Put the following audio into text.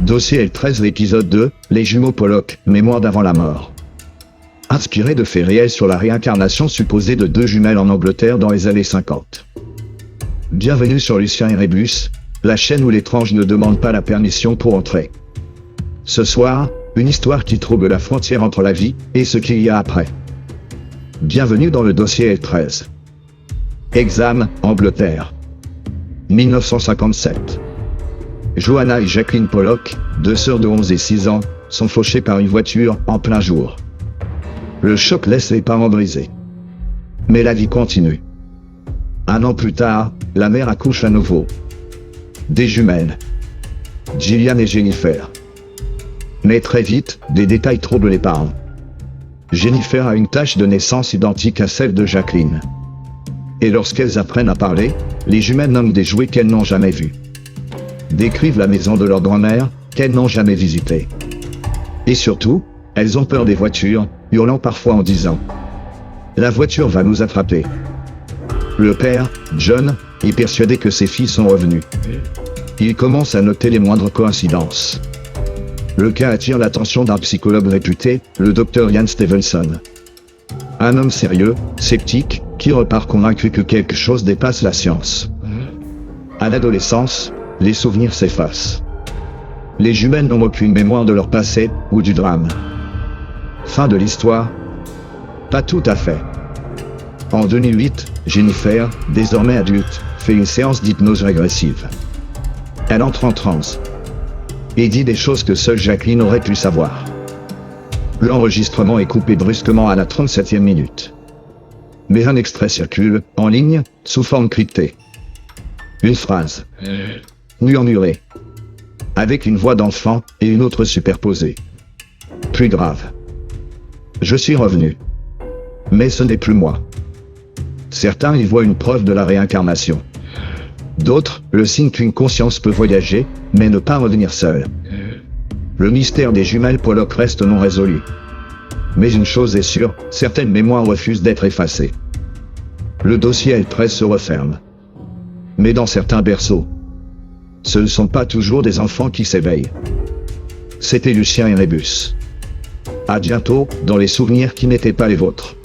Dossier L13 l'épisode 2, les jumeaux Pollock, mémoire d'avant la mort. Inspiré de faits réels sur la réincarnation supposée de deux jumelles en Angleterre dans les années 50. Bienvenue sur Lucien et Rébus, la chaîne où l'étrange ne demande pas la permission pour entrer. Ce soir, une histoire qui trouble la frontière entre la vie et ce qu'il y a après. Bienvenue dans le dossier L13. Exham, Angleterre. 1957. Joanna et Jacqueline Pollock, deux sœurs de 11 et 6 ans, sont fauchées par une voiture en plein jour. Le choc laisse les parents brisés. Mais la vie continue. Un an plus tard, la mère accouche à nouveau. Des jumelles. Gillian et Jennifer. Mais très vite, des détails troublent les parents. Jennifer a une tache de naissance identique à celle de Jacqueline. Et lorsqu'elles apprennent à parler, les jumelles nomment des jouets qu'elles n'ont jamais vus. Décrivent la maison de leur grand-mère, qu'elles n'ont jamais visitée. Et surtout, elles ont peur des voitures, hurlant parfois en disant « La voiture va nous attraper ». Le père, John, est persuadé que ses filles sont revenues. Il commence à noter les moindres coïncidences. Le cas attire l'attention d'un psychologue réputé, le Dr Ian Stevenson. Un homme sérieux, sceptique, qui repart convaincu que quelque chose dépasse la science. À l'adolescence, les souvenirs s'effacent. Les jumelles n'ont aucune mémoire de leur passé, ou du drame. Fin de l'histoire? Pas tout à fait. En 2008, Jennifer, désormais adulte, fait une séance d'hypnose régressive. Elle entre en transe. Et dit des choses que seule Jacqueline aurait pu savoir. L'enregistrement est coupé brusquement à la 37e minute. Mais un extrait circule, en ligne, sous forme cryptée. Une phrase. Murmurée. Avec une voix d'enfant, et une autre superposée. Plus grave. Je suis revenu. Mais ce n'est plus moi. Certains y voient une preuve de la réincarnation. D'autres, le signe qu'une conscience peut voyager, mais ne pas revenir seule. Le mystère des jumelles Pollock reste non résolu. Mais une chose est sûre, certaines mémoires refusent d'être effacées. Le dossier L13 se referme. Mais dans certains berceaux, ce ne sont pas toujours des enfants qui s'éveillent. C'était Lucien et Rébus. À bientôt, dans les souvenirs qui n'étaient pas les vôtres.